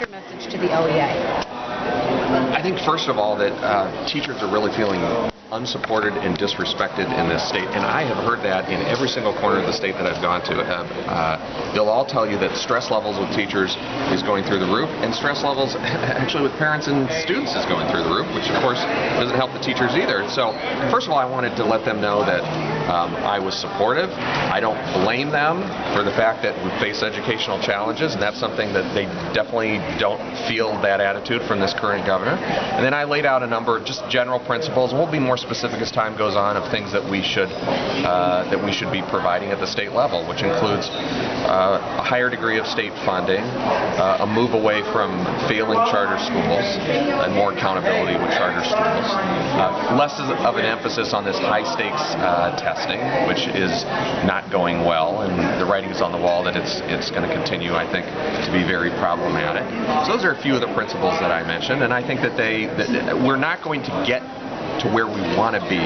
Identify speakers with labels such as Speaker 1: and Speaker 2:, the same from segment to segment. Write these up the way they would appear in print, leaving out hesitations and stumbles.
Speaker 1: your message to the OEA?
Speaker 2: I think, first of all, that teachers are really feeling unsupported and disrespected in this state, and I have heard that in every single corner of the state that I've gone to. They'll all tell you that stress levels with teachers is going through the roof, and stress levels actually with parents and students is going through the roof, which of course doesn't help the teachers either. So first of all, I wanted to let them know that I was supportive. I don't blame them for the fact that we face educational challenges, and that's something that they definitely don't feel that attitude from this current governor. And then I laid out a number of just general principles, and we'll be more specific as time goes on, of things that we should be providing at the state level, which includes a higher degree of state funding, a move away from failing charter schools, and more accountability with charter schools, less of an emphasis on this high-stakes testing, which is not going well, and the writing is on the wall that it's going to continue, I think, to be very problematic. So those are a few of the principles that I mentioned, and I think that we're not going to get to where we want to be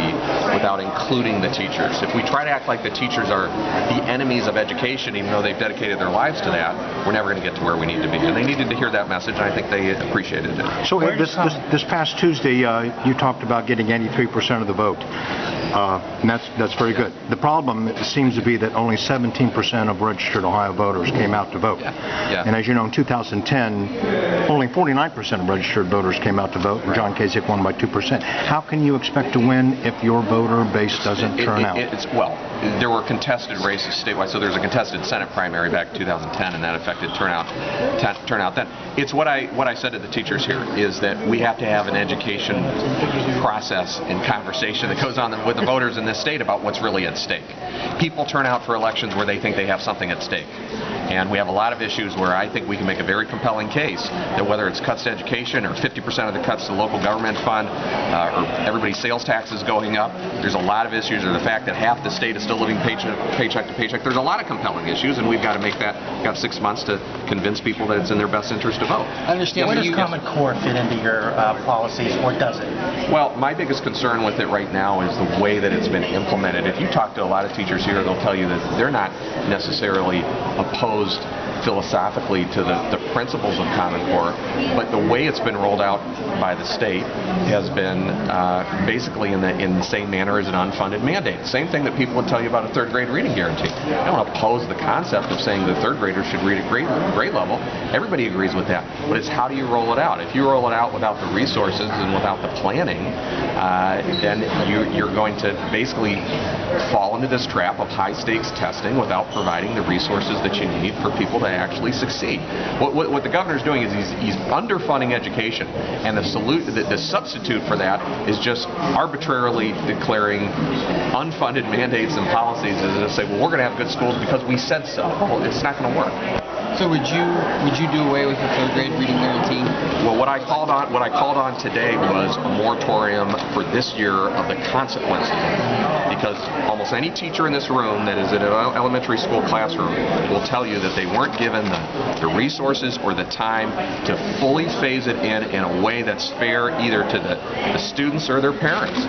Speaker 2: without including the teachers. If we try to act like the teachers are the enemies of education, even though they've dedicated their lives to that, we're never going to get to where we need to be. And they needed to hear that message, and I think they appreciated it.
Speaker 3: So this past Tuesday, you talked about getting 83% of the vote. And that's very good. The problem seems to be that only 17% of registered Ohio voters came out to vote.
Speaker 2: Yeah.
Speaker 3: And as you know, in 2010, only 49% of registered voters came out to vote, and John Kasich won by 2%. How can you expect to win if your voter base doesn't turn out?
Speaker 2: Well, there were contested races statewide, so there's a contested Senate primary back in 2010, and that affected turnout then. It's what I said to the teachers here, is that we have to have an education process and conversation that goes on with the voters in this state about what's really at stake. People turn out for elections where they think they have something at stake. And we have a lot of issues where I think we can make a very compelling case that whether it's cuts to education or 50% of the cuts to the local government fund or everybody's sales taxes going up, there's a lot of issues, or the fact that half the state is still living paycheck to paycheck. There's a lot of compelling issues, and we've got to make that. We've got 6 months to convince people that it's in their best interest to vote.
Speaker 4: I understand. Where does Common Core fit into your policies, or does it?
Speaker 2: Well, my biggest concern with it right now is the way that it's been implemented. If you talk to a lot of teachers here, they'll tell you that they're not necessarily opposed philosophically to the principles of Common Core, but the way it's been rolled out by the state has been basically in the same manner as an unfunded mandate. Same thing that people would tell you about a third grade reading guarantee. I don't oppose the concept of saying that third graders should read at grade level. Everybody agrees with that, but it's how do you roll it out? If you roll it out without the resources and without the planning, then you're going to basically fall into this trap of high stakes testing without providing the resources that you need for people to actually succeed. What the governor's doing is he's underfunding education, and the substitute for that is just arbitrarily declaring unfunded mandates and policies as to say, well, we're going to have good schools because we said so. Well, it's not going to work.
Speaker 5: So would you do away with the third grade reading guarantee?
Speaker 2: Well, what I called on today was a moratorium for this year of the consequences, because almost any teacher in this room that is in an elementary school classroom will tell you that they weren't given the resources or the time to fully phase it in a way that's fair either to the students or their parents,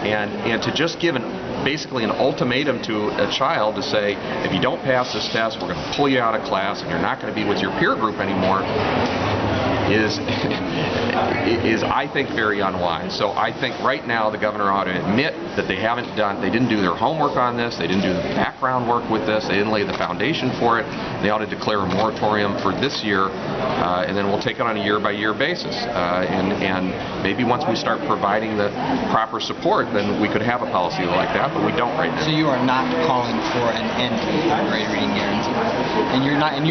Speaker 2: and to just give basically an ultimatum to a child to say, if you don't pass this test, we're going to pull you out of class and you're not going to be with your peer group anymore, is I think very unwise. So I think right now the governor ought to admit that they didn't do their homework on this, they didn't do the background work with this, they didn't lay the foundation for it. They ought to declare a moratorium for this year, and then we'll take it on a year-by-year basis. And maybe once we start providing the proper support, then we could have a policy like that, but we don't right now.
Speaker 5: So you are not calling for an end to the third grade reading guarantee,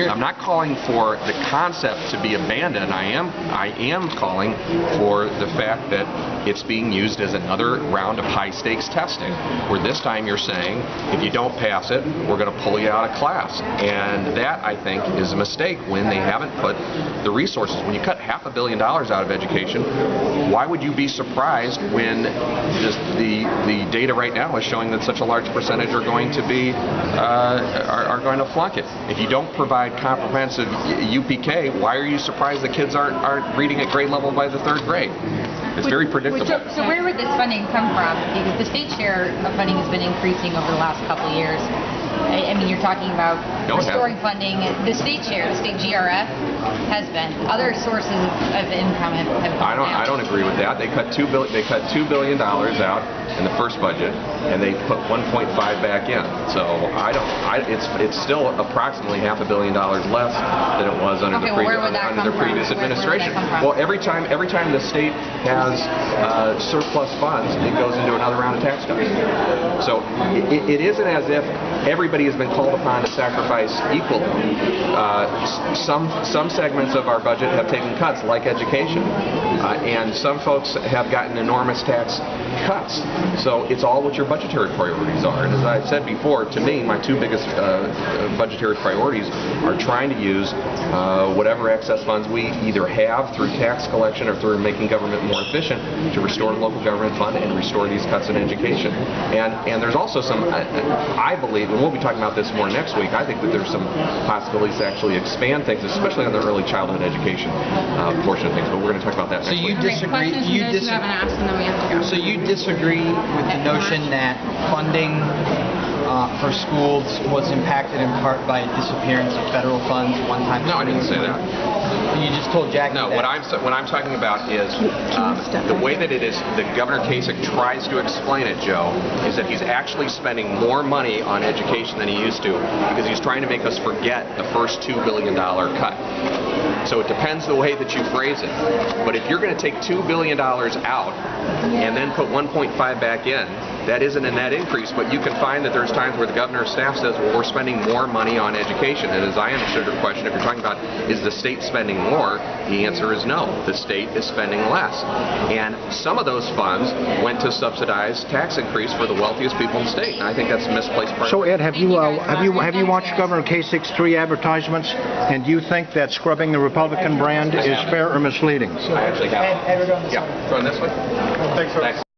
Speaker 2: I'm not calling for the concept to be abandoned. I am calling for the fact that it's being used as another round of high-stakes testing, where this time you're saying, if you don't pass it, we're going to pull you out of class. And that, I think, is a mistake when they haven't put the resources. When you cut $500 million out of education, why would you be surprised when just the data right now is showing that such a large percentage are going to be are going to flunk it? If you don't provide comprehensive UPK, why are you surprised the kids aren't reading at grade level by the third grade? It's very predictable.
Speaker 1: So where would this funding come from? Because the state share of funding has been increasing over the last couple of years. I mean, you're talking about
Speaker 2: No, it
Speaker 1: restoring funding. The state share, the state GRF has been. Other sources of income have gone down.
Speaker 2: I don't agree with that. They cut $2 billion out in the first budget, and they put 1.5 back in. So it's still approximately $500 million less than it was under
Speaker 1: Okay,
Speaker 2: the
Speaker 1: where would that
Speaker 2: under the
Speaker 1: come from?
Speaker 2: previous
Speaker 1: Where would that
Speaker 2: administration.
Speaker 1: come from?
Speaker 2: Well, every time the state has surplus funds, it goes into another round of tax cuts. So it isn't as if everybody has been called upon to sacrifice equally. Some segments of our budget have taken cuts, like education, and some folks have gotten enormous tax cuts. So it's all what your budgetary priorities are. And as I said before, to me, my two biggest budgetary priorities are trying to use whatever excess funds we either have through tax collection or through making government more efficient to restore the local government fund and restore these cuts in education. And there's also some, I believe, and we'll be talking about this more next week, I think that there's some possibilities to actually expand things, especially on the early childhood education portion of things, but we're going to talk about that next week.
Speaker 5: So you disagree? So you disagree with the notion that funding for schools was impacted in part by disappearance of federal funds, one-time?
Speaker 2: No, I didn't say that.
Speaker 5: You just told Jackie
Speaker 2: No,
Speaker 5: that.
Speaker 2: what I'm talking about is the way that it is, that Governor Kasich tries to explain it, Joe, is that he's actually spending more money on education than he used to because he's trying to make us forget the first $2 billion cut. So it depends the way that you phrase it. But if you're going to take $2 billion out and then put 1.5 back in, that isn't a net increase, but you can find that there's times where the governor's staff says, well, we're spending more money on education. And as I understood your question, if you're talking about is the state spending more, the answer is no. The state is spending less. And some of those funds went to subsidize tax increase for the wealthiest people in the state. And I think that's misplaced priority.
Speaker 3: So Ed, have you watched Governor Kasich's 3 advertisements, and do you think that scrubbing the Republican brand is fair or misleading?
Speaker 2: I actually have.
Speaker 6: Ed, we're going this way.
Speaker 2: Yeah, going this way?
Speaker 6: Thanks.